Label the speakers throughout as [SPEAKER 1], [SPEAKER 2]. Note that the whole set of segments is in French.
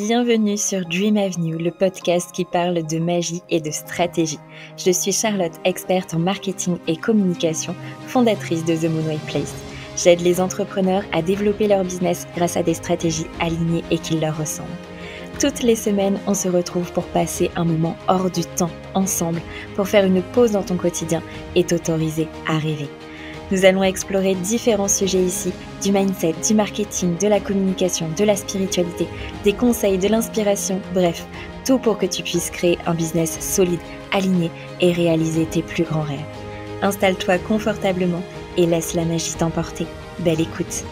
[SPEAKER 1] Bienvenue sur Dream Avenue, le podcast qui parle de magie et de stratégie. Je suis Charlotte, experte en marketing et communication, fondatrice de The Moonway Place. J'aide les entrepreneurs à développer leur business grâce à des stratégies alignées et qui leur ressemblent. Toutes les semaines, on se retrouve pour passer un moment hors du temps ensemble, pour faire une pause dans ton quotidien et t'autoriser à rêver. Nous allons explorer différents sujets ici, du mindset, du marketing, de la communication, de la spiritualité, des conseils, de l'inspiration, bref, tout pour que tu puisses créer un business solide, aligné et réaliser tes plus grands rêves. Installe-toi confortablement et laisse la magie t'emporter. Belle écoute!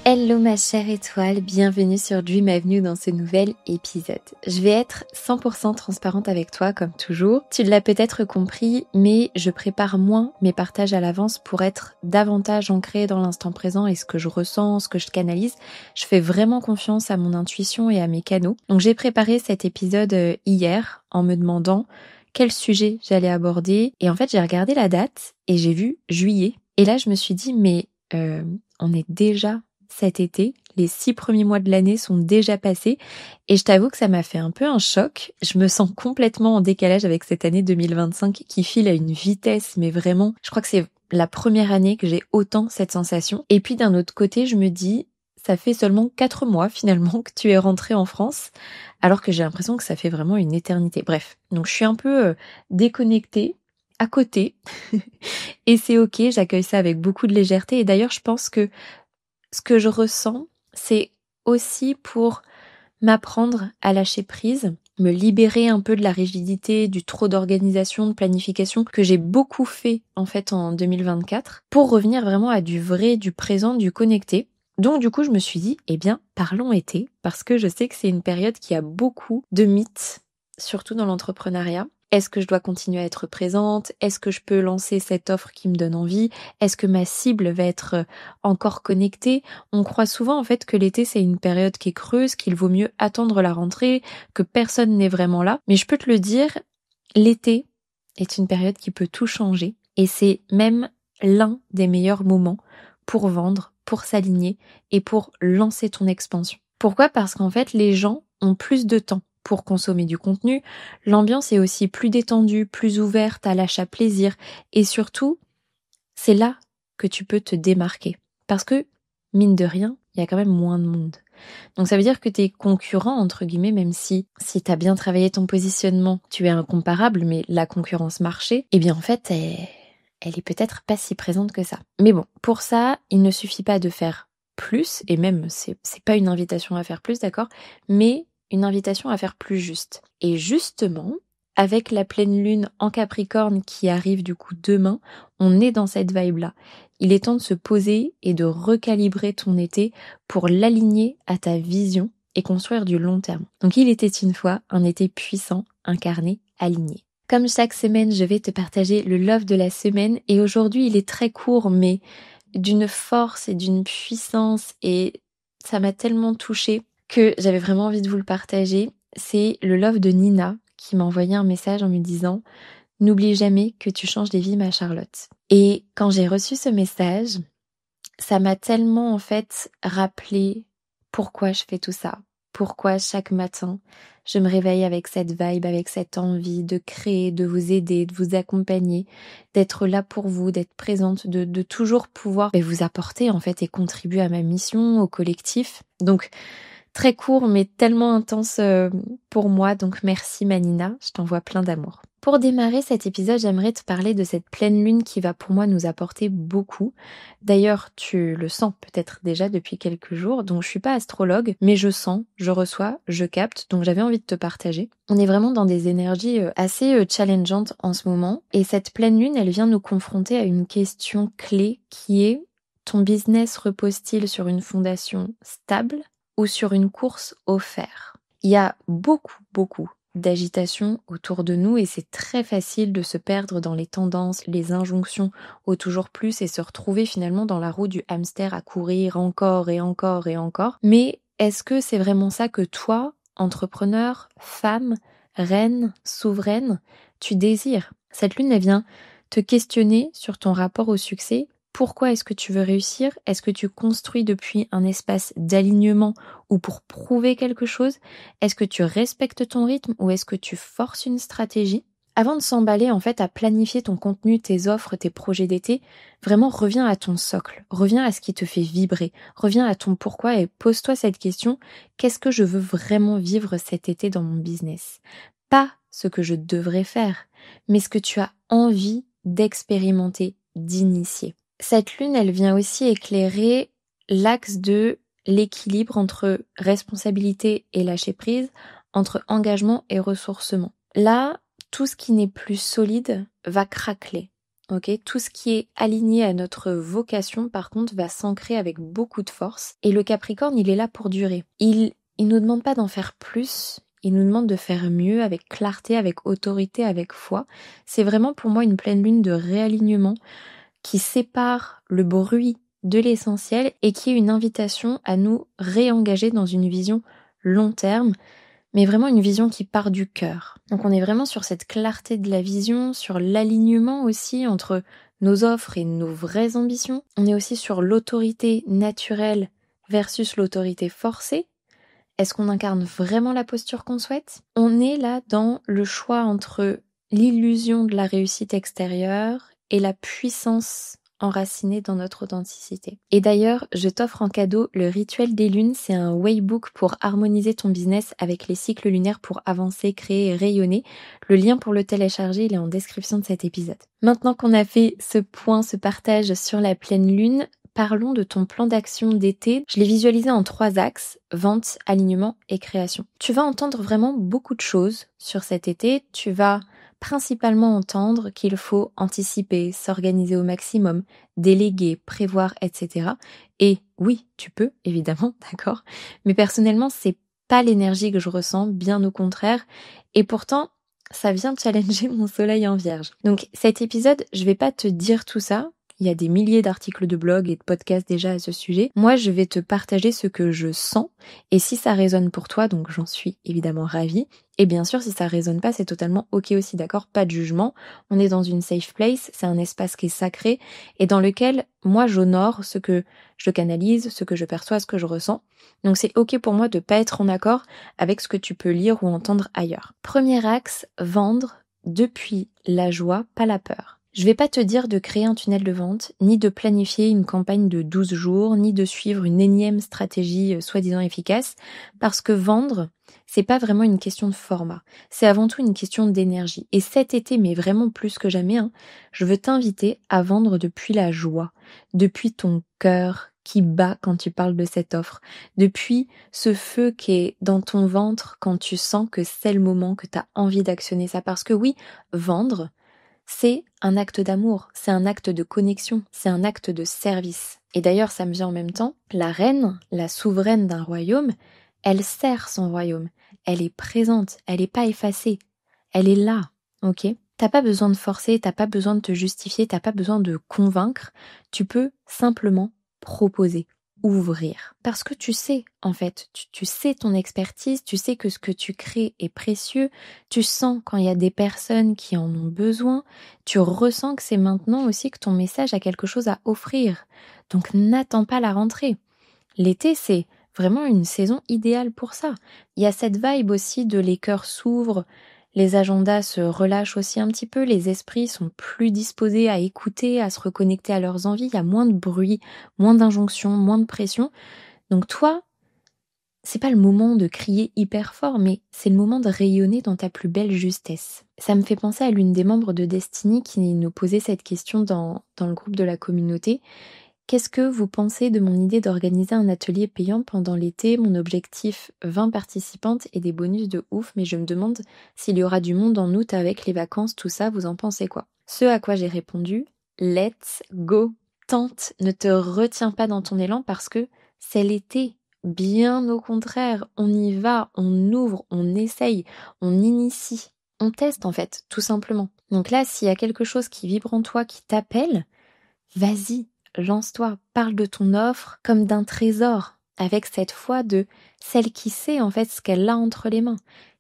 [SPEAKER 1] Hello ma chère étoile, bienvenue sur Dream Avenue dans ce nouvel épisode. Je vais être 100% transparente avec toi comme toujours. Tu l'as peut-être compris, mais je prépare moins mes partages à l'avance pour être davantage ancrée dans l'instant présent et ce que je ressens, ce que je canalise. Je fais vraiment confiance à mon intuition et à mes canaux. Donc j'ai préparé cet épisode hier en me demandant quel sujet j'allais aborder. Et en fait j'ai regardé la date et j'ai vu juillet. Et là je me suis dit mais on est déjà cet été, les 6 premiers mois de l'année sont déjà passés et je t'avoue que ça m'a fait un peu un choc. Je me sens complètement en décalage avec cette année 2025 qui file à une vitesse, mais vraiment, je crois que c'est la première année que j'ai autant cette sensation. Et puis d'un autre côté, je me dis, ça fait seulement 4 mois finalement que tu es rentrée en France, alors que j'ai l'impression que ça fait vraiment une éternité. Bref, donc je suis un peu déconnectée, à côté, et c'est ok, j'accueille ça avec beaucoup de légèreté. Et d'ailleurs, je pense que ce que je ressens, c'est aussi pour m'apprendre à lâcher prise, me libérer un peu de la rigidité, du trop d'organisation, de planification que j'ai beaucoup fait en fait en 2024 pour revenir vraiment à du vrai, du présent, du connecté. Donc du coup, je me suis dit, eh bien, parlons été, parce que je sais que c'est une période qui a beaucoup de mythes, surtout dans l'entrepreneuriat. Est-ce que je dois continuer à être présente? Est-ce que je peux lancer cette offre qui me donne envie? Est-ce que ma cible va être encore connectée? On croit souvent en fait que l'été c'est une période qui est creuse, qu'il vaut mieux attendre la rentrée, que personne n'est vraiment là. Mais je peux te le dire, l'été est une période qui peut tout changer et c'est même l'un des meilleurs moments pour vendre, pour s'aligner et pour lancer ton expansion. Pourquoi? Parce qu'en fait les gens ont plus de temps pour consommer du contenu, l'ambiance est aussi plus détendue, plus ouverte à l'achat plaisir et surtout, c'est là que tu peux te démarquer. Parce que, mine de rien, il y a quand même moins de monde. Donc ça veut dire que tes concurrents, entre guillemets, même si tu as bien travaillé ton positionnement, tu es incomparable, mais la concurrence marché, eh bien en fait, elle est peut-être pas si présente que ça. Mais bon, pour ça, il ne suffit pas de faire plus, et même c'est pas une invitation à faire plus, d'accord, mais une invitation à faire plus juste. Et justement, avec la pleine lune en Capricorne qui arrive du coup demain, on est dans cette vibe-là. Il est temps de se poser et de recalibrer ton été pour l'aligner à ta vision et construire du long terme. Donc il était une fois un été puissant, incarné, aligné. Comme chaque semaine, je vais te partager le love de la semaine et aujourd'hui il est très court mais d'une force et d'une puissance et ça m'a tellement touchée que j'avais vraiment envie de vous le partager. C'est le love de Nina qui m'a envoyé un message en me disant « N'oublie jamais que tu changes des vies, ma Charlotte ». Et quand j'ai reçu ce message, ça m'a tellement en fait rappelé pourquoi je fais tout ça. Pourquoi chaque matin, je me réveille avec cette vibe, avec cette envie de créer, de vous aider, de vous accompagner, d'être là pour vous, d'être présente, de toujours pouvoir vous apporter en fait et contribuer à ma mission, au collectif. Donc, très court mais tellement intense pour moi, donc merci Manina, je t'envoie plein d'amour. Pour démarrer cet épisode, j'aimerais te parler de cette pleine lune qui va pour moi nous apporter beaucoup. D'ailleurs, tu le sens peut-être déjà depuis quelques jours, donc je suis pas astrologue, mais je sens, je reçois, je capte, donc j'avais envie de te partager. On est vraiment dans des énergies assez challengeantes en ce moment, et cette pleine lune, elle vient nous confronter à une question clé qui est: ton business repose-t-il sur une fondation stable ou sur une course au fer? Il y a beaucoup d'agitation autour de nous et c'est très facile de se perdre dans les tendances, les injonctions au toujours plus et se retrouver finalement dans la roue du hamster à courir encore et encore et encore. Mais est-ce que c'est vraiment ça que toi, entrepreneur, femme, reine, souveraine, tu désires? Cette lune, elle vient te questionner sur ton rapport au succès Pourquoi est-ce que tu veux réussir? Est-ce que tu construis depuis un espace d'alignement ou pour prouver quelque chose? Est-ce que tu respectes ton rythme ou est-ce que tu forces une stratégie? Avant de s'emballer en fait à planifier ton contenu, tes offres, tes projets d'été, vraiment reviens à ton socle, reviens à ce qui te fait vibrer, reviens à ton pourquoi et pose-toi cette question, qu'est-ce que je veux vraiment vivre cet été dans mon business? Pas ce que je devrais faire, mais ce que tu as envie d'expérimenter, d'initier. Cette lune, elle vient aussi éclairer l'axe de l'équilibre entre responsabilité et lâcher prise, entre engagement et ressourcement. Là, tout ce qui n'est plus solide va craqueler. Okay, tout ce qui est aligné à notre vocation, par contre, va s'ancrer avec beaucoup de force. Et le Capricorne, il est là pour durer. Il nous demande pas d'en faire plus, il nous demande de faire mieux, avec clarté, avec autorité, avec foi. C'est vraiment pour moi une pleine lune de réalignement qui sépare le bruit de l'essentiel et qui est une invitation à nous réengager dans une vision long terme, mais vraiment une vision qui part du cœur. Donc on est vraiment sur cette clarté de la vision, sur l'alignement aussi entre nos offres et nos vraies ambitions. On est aussi sur l'autorité naturelle versus l'autorité forcée. Est-ce qu'on incarne vraiment la posture qu'on souhaite? On est là dans le choix entre l'illusion de la réussite extérieure et la puissance enracinée dans notre authenticité. Et d'ailleurs, je t'offre en cadeau le rituel des lunes, c'est un waybook pour harmoniser ton business avec les cycles lunaires pour avancer, créer et rayonner. Le lien pour le télécharger, il est en description de cet épisode. Maintenant qu'on a fait ce point, ce partage sur la pleine lune, parlons de ton plan d'action d'été. Je l'ai visualisé en 3 axes, vente, alignement et création. Tu vas entendre vraiment beaucoup de choses sur cet été. Tu vas principalement entendre qu'il faut anticiper, s'organiser au maximum, déléguer, prévoir, etc. Et oui, tu peux, évidemment, d'accord. Mais personnellement, c'est pas l'énergie que je ressens, bien au contraire. Et pourtant, ça vient challenger mon soleil en vierge. Donc cet épisode, je vais pas te dire tout ça. Il y a des milliers d'articles de blog et de podcasts déjà à ce sujet. Moi, je vais te partager ce que je sens. Et si ça résonne pour toi, donc j'en suis évidemment ravie. Et bien sûr, si ça résonne pas, c'est totalement ok aussi, d'accord? Pas de jugement. On est dans une safe place. C'est un espace qui est sacré et dans lequel moi, j'honore ce que je canalise, ce que je perçois, ce que je ressens. Donc c'est ok pour moi de pas être en accord avec ce que tu peux lire ou entendre ailleurs. Premier axe, vendre depuis la joie, pas la peur. Je vais pas te dire de créer un tunnel de vente, ni de planifier une campagne de 12 jours, ni de suivre une énième stratégie soi-disant efficace, parce que vendre, c'est pas vraiment une question de format, c'est avant tout une question d'énergie. Et cet été, mais vraiment plus que jamais, je veux t'inviter à vendre depuis la joie, depuis ton cœur qui bat quand tu parles de cette offre, depuis ce feu qui est dans ton ventre quand tu sens que c'est le moment, que tu as envie d'actionner ça. Parce que oui, vendre, c'est un acte d'amour, c'est un acte de connexion, c'est un acte de service. Et d'ailleurs, ça me vient en même temps, la reine, la souveraine d'un royaume, elle sert son royaume, elle est présente, elle n'est pas effacée, elle est là, ok? T'as pas besoin de forcer, t'as pas besoin de te justifier, t'as pas besoin de convaincre, tu peux simplement proposer. Ouvrir. Parce que tu sais, en fait, tu sais ton expertise, tu sais que ce que tu crées est précieux, tu sens quand il y a des personnes qui en ont besoin, tu ressens que c'est maintenant aussi que ton message a quelque chose à offrir. Donc n'attends pas la rentrée. L'été, c'est vraiment une saison idéale pour ça. Il y a cette vibe aussi de les cœurs s'ouvrent, les agendas se relâchent aussi un petit peu, les esprits sont plus disposés à écouter, à se reconnecter à leurs envies, il y a moins de bruit, moins d'injonctions, moins de pression. Donc toi, c'est pas le moment de crier hyper fort, mais c'est le moment de rayonner dans ta plus belle justesse. Ça me fait penser à l'une des membres de Destiny qui nous posait cette question dans le groupe de la communauté. Qu'est-ce que vous pensez de mon idée d'organiser un atelier payant pendant l'été? Mon objectif, 20 participantes et des bonus de ouf, mais je me demande s'il y aura du monde en août avec les vacances, tout ça, vous en pensez quoi? Ce à quoi j'ai répondu, let's go, tente, ne te retiens pas dans ton élan parce que c'est l'été. Bien au contraire, on y va, on ouvre, on essaye, on initie, on teste en fait, tout simplement. Donc là, s'il y a quelque chose qui vibre en toi, qui t'appelle, vas-y. Lance-toi, parle de ton offre comme d'un trésor, avec cette foi de celle qui sait en fait ce qu'elle a entre les mains.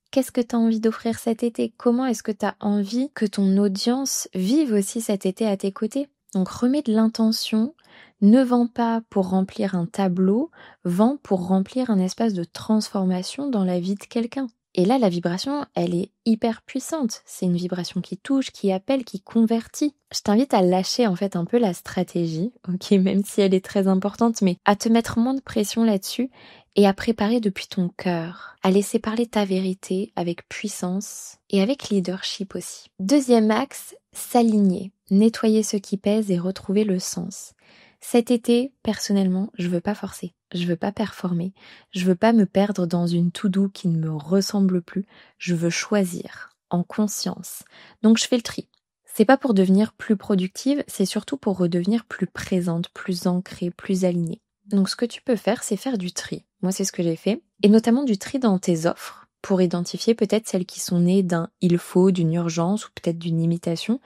[SPEAKER 1] Qu'est-ce que tu as envie d'offrir cet été? Comment est-ce que tu as envie que ton audience vive aussi cet été à tes côtés? Donc remets de l'intention, ne vends pas pour remplir un tableau, vends pour remplir un espace de transformation dans la vie de quelqu'un. Et là, la vibration, elle est hyper puissante. C'est une vibration qui touche, qui appelle, qui convertit. Je t'invite à lâcher en fait un peu la stratégie, ok, même si elle est très importante, mais à te mettre moins de pression là-dessus et à préparer depuis ton cœur, à laisser parler ta vérité avec puissance et avec leadership aussi. Deuxième axe, s'aligner, nettoyer ce qui pèse et retrouver le sens. Cet été, personnellement, je veux pas forcer, je veux pas performer, je veux pas me perdre dans une to-do qui ne me ressemble plus, je veux choisir, en conscience. Donc je fais le tri. C'est pas pour devenir plus productive, c'est surtout pour redevenir plus présente, plus ancrée, plus alignée. Donc ce que tu peux faire, c'est faire du tri. Moi, c'est ce que j'ai fait. Et notamment du tri dans tes offres, pour identifier peut-être celles qui sont nées d'un il faut, d'une urgence ou peut-être d'une imitation,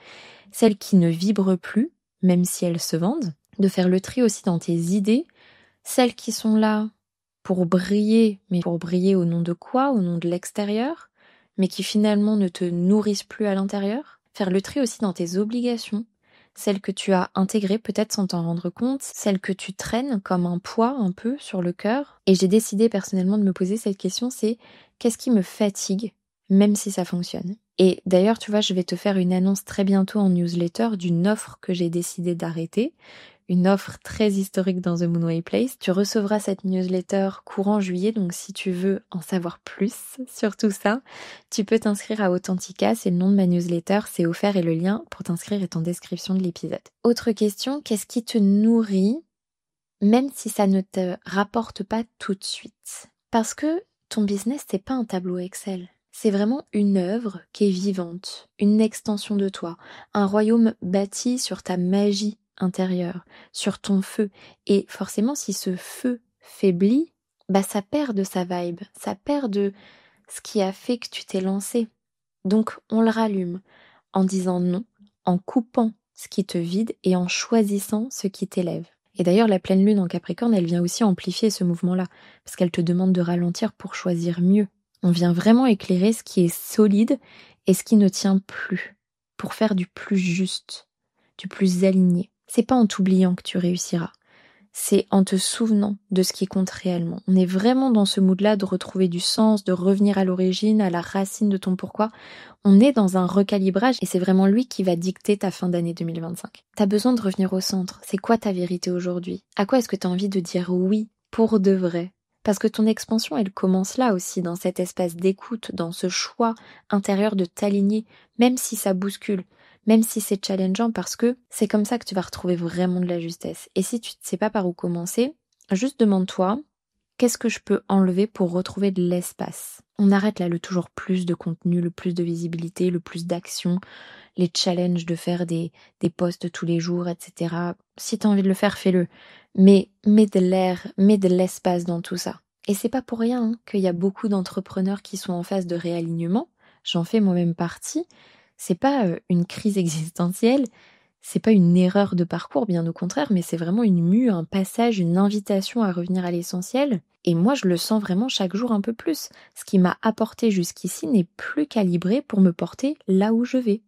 [SPEAKER 1] celles qui ne vibrent plus, même si elles se vendent. De faire le tri aussi dans tes idées, celles qui sont là pour briller, mais pour briller au nom de quoi? Au nom de l'extérieur, mais qui finalement ne te nourrissent plus à l'intérieur. Faire le tri aussi dans tes obligations, celles que tu as intégrées peut-être sans t'en rendre compte, celles que tu traînes comme un poids un peu sur le cœur. Et j'ai décidé personnellement de me poser cette question, c'est qu'est-ce qui me fatigue, même si ça fonctionne? Et d'ailleurs, tu vois, je vais te faire une annonce très bientôt en newsletter d'une offre que j'ai décidé d'arrêter. Une offre très historique dans The Moonway Place. Tu recevras cette newsletter courant juillet, donc si tu veux en savoir plus sur tout ça, tu peux t'inscrire à Authentica, c'est le nom de ma newsletter, c'est offert et le lien pour t'inscrire est en description de l'épisode. Autre question, qu'est-ce qui te nourrit, même si ça ne te rapporte pas tout de suite? Parce que ton business, c'est pas un tableau Excel. C'est vraiment une œuvre qui est vivante, une extension de toi, un royaume bâti sur ta magie intérieure, sur ton feu. Et forcément, si ce feu faiblit, ça perd de sa vibe, ça perd de ce qui a fait que tu t'es lancé. Donc, on le rallume en disant non, en coupant ce qui te vide et en choisissant ce qui t'élève. Et d'ailleurs, la pleine lune en Capricorne, elle vient aussi amplifier ce mouvement-là, parce qu'elle te demande de ralentir pour choisir mieux. On vient vraiment éclairer ce qui est solide et ce qui ne tient plus, pour faire du plus juste, du plus aligné. C'est pas en t'oubliant que tu réussiras, c'est en te souvenant de ce qui compte réellement. On est vraiment dans ce mood-là de retrouver du sens, de revenir à l'origine, à la racine de ton pourquoi. On est dans un recalibrage et c'est vraiment lui qui va dicter ta fin d'année 2025. T'as besoin de revenir au centre. C'est quoi ta vérité aujourd'hui? À quoi est-ce que t'as envie de dire oui pour de vrai? Parce que ton expansion, elle commence là aussi, dans cet espace d'écoute, dans ce choix intérieur de t'aligner, même si ça bouscule, même si c'est challengeant, parce que c'est comme ça que tu vas retrouver vraiment de la justesse. Et si tu ne sais pas par où commencer, juste demande-toi, qu'est-ce que je peux enlever pour retrouver de l'espace? On arrête là le toujours plus de contenu, le plus de visibilité, le plus d'action, les challenges de faire des posts tous les jours, etc. Si tu as envie de le faire, fais-le. Mais mets de l'air, mets de l'espace dans tout ça. Et c'est pas pour rien qu'il y a beaucoup d'entrepreneurs qui sont en phase de réalignement. J'en fais moi-même partie. C'est pas une crise existentielle, c'est pas une erreur de parcours, bien au contraire, mais c'est vraiment une mue, un passage, une invitation à revenir à l'essentiel. Et moi, je le sens vraiment chaque jour un peu plus. Ce qui m'a apporté jusqu'ici n'est plus calibré pour me porter là où je vais.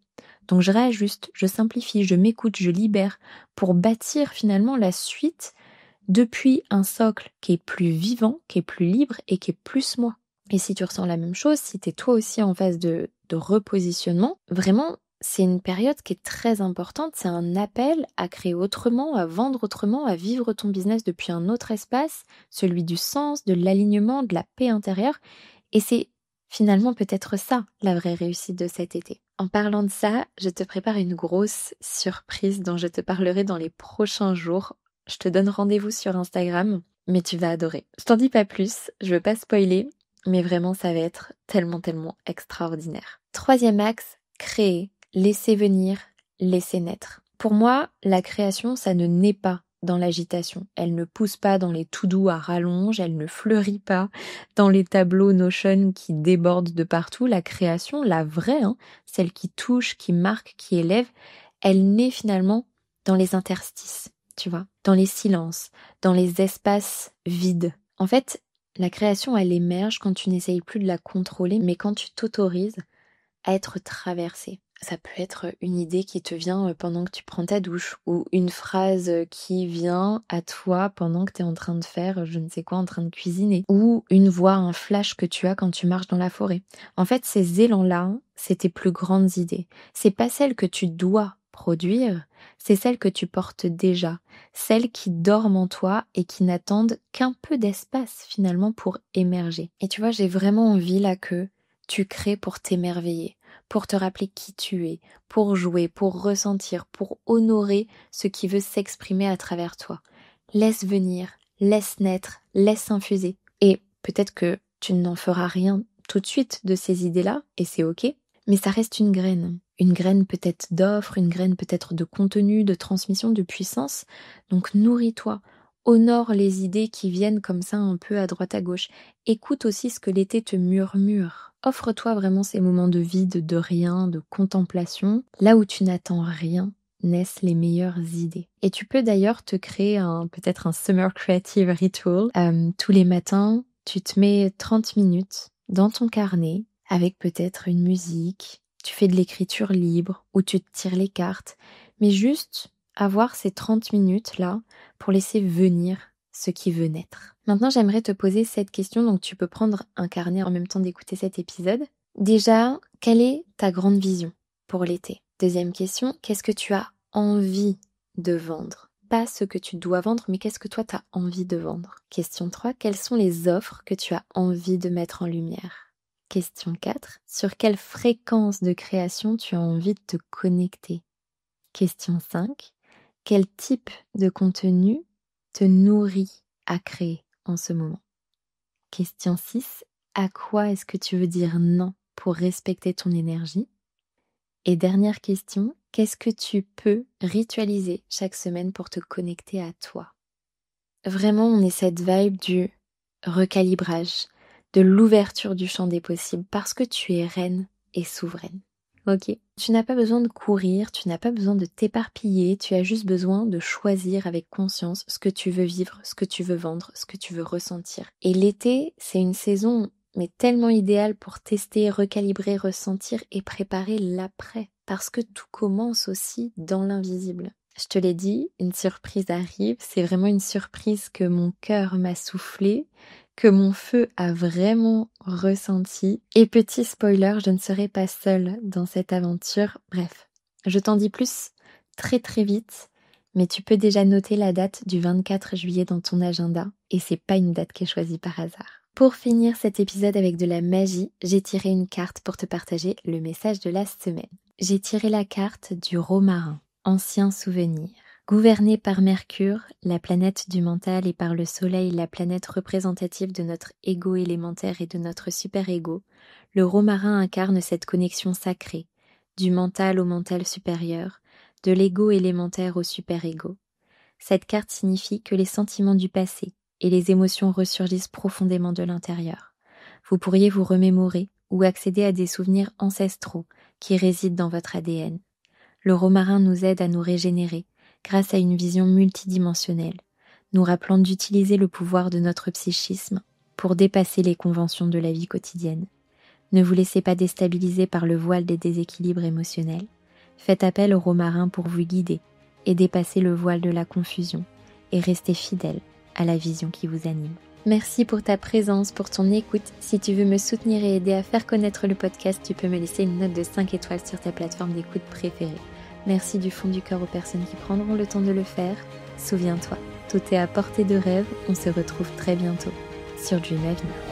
[SPEAKER 1] Donc je réajuste, je simplifie, je m'écoute, je libère pour bâtir finalement la suite depuis un socle qui est plus vivant, qui est plus libre et qui est plus moi. Et si tu ressens la même chose, si tu es toi aussi en phase de repositionnement, vraiment, c'est une période qui est très importante, c'est un appel à créer autrement, à vendre autrement, à vivre ton business depuis un autre espace, celui du sens, de l'alignement, de la paix intérieure. Et c'est finalement peut-être ça, la vraie réussite de cet été. En parlant de ça, je te prépare une grosse surprise dont je te parlerai dans les prochains jours. Je te donne rendez-vous sur Instagram, mais tu vas adorer. Je t'en dis pas plus, je veux pas spoiler, mais vraiment ça va être tellement extraordinaire. Troisième axe, créer, laisser venir, laisser naître. Pour moi, la création, ça ne naît pas dans l'agitation. Elle ne pousse pas dans les to-do à rallonge, elle ne fleurit pas dans les tableaux Notion qui débordent de partout. La création, la vraie, celle qui touche, qui marque, qui élève, elle naît finalement dans les interstices, tu vois, dans les silences, dans les espaces vides. En fait, la création, elle émerge quand tu n'essayes plus de la contrôler, mais quand tu t'autorises à être traversé, Ça peut être une idée qui te vient pendant que tu prends ta douche ou une phrase qui vient à toi pendant que tu es en train de faire je ne sais quoi, en train de cuisiner ou une voix, un flash que tu as quand tu marches dans la forêt. En fait, ces élans-là, c'est tes plus grandes idées. C'est pas celles que tu dois produire, c'est celles que tu portes déjà, celles qui dorment en toi et qui n'attendent qu'un peu d'espace finalement pour émerger. Et tu vois, j'ai vraiment envie là que tu crées pour t'émerveiller, pour te rappeler qui tu es, pour jouer, pour ressentir, pour honorer ce qui veut s'exprimer à travers toi. Laisse venir, laisse naître, laisse infuser. Et peut-être que tu n'en feras rien tout de suite de ces idées-là, et c'est ok, mais ça reste une graine. Une graine peut-être d'offre, une graine peut-être de contenu, de transmission, de puissance. Donc nourris-toi. Honore les idées qui viennent comme ça un peu à droite à gauche. Écoute aussi ce que l'été te murmure. Offre-toi vraiment ces moments de vide, de rien, de contemplation. Là où tu n'attends rien, naissent les meilleures idées. Et tu peux d'ailleurs te créer peut-être un Summer Creative Ritual. Tous les matins, tu te mets 30 minutes dans ton carnet avec peut-être une musique. Tu fais de l'écriture libre ou tu te tires les cartes. Mais juste avoir ces 30 minutes-là pour laisser venir ce qui veut naître. Maintenant, j'aimerais te poser cette question, donc tu peux prendre un carnet en même temps d'écouter cet épisode. Déjà, quelle est ta grande vision pour l'été? Deuxième question, qu'est-ce que tu as envie de vendre? Pas ce que tu dois vendre, mais qu'est-ce que toi tu as envie de vendre? Question 3, quelles sont les offres que tu as envie de mettre en lumière? Question 4, sur quelle fréquence de création tu as envie de te connecter? Question 5, quel type de contenu te nourrit à créer en ce moment? Question 6, à quoi est-ce que tu veux dire non pour respecter ton énergie? Et dernière question, qu'est-ce que tu peux ritualiser chaque semaine pour te connecter à toi? Vraiment, on est cette vibe du recalibrage, de l'ouverture du champ des possibles, parce que tu es reine et souveraine. Ok, tu n'as pas besoin de courir, tu n'as pas besoin de t'éparpiller, tu as juste besoin de choisir avec conscience ce que tu veux vivre, ce que tu veux vendre, ce que tu veux ressentir. Et l'été, c'est une saison mais tellement idéale pour tester, recalibrer, ressentir et préparer l'après. Parce que tout commence aussi dans l'invisible. Je te l'ai dit, une surprise arrive, c'est vraiment une surprise que mon cœur m'a soufflé, que mon feu a vraiment ressenti. Et petit spoiler, je ne serai pas seule dans cette aventure. Bref, je t'en dis plus très très vite, mais tu peux déjà noter la date du 24 juillet dans ton agenda, et c'est pas une date qui est choisie par hasard. Pour finir cet épisode avec de la magie, j'ai tiré une carte pour te partager le message de la semaine. J'ai tiré la carte du romarin, ancien souvenir. Gouverné par Mercure, la planète du mental, et par le Soleil, la planète représentative de notre ego élémentaire et de notre super-ego, le romarin incarne cette connexion sacrée, du mental au mental supérieur, de l'ego élémentaire au super-ego. Cette carte signifie que les sentiments du passé et les émotions ressurgissent profondément de l'intérieur. Vous pourriez vous remémorer ou accéder à des souvenirs ancestraux qui résident dans votre ADN. Le romarin nous aide à nous régénérer grâce à une vision multidimensionnelle, nous rappelant d'utiliser le pouvoir de notre psychisme pour dépasser les conventions de la vie quotidienne. Ne vous laissez pas déstabiliser par le voile des déséquilibres émotionnels. Faites appel au romarin pour vous guider et dépasser le voile de la confusion et restez fidèle à la vision qui vous anime. Merci pour ta présence, pour ton écoute. Si tu veux me soutenir et aider à faire connaître le podcast, tu peux me laisser une note de 5 étoiles sur ta plateforme d'écoute préférée. Merci du fond du cœur aux personnes qui prendront le temps de le faire. Souviens-toi, tout est à portée de rêve. On se retrouve très bientôt sur Dream Avenue.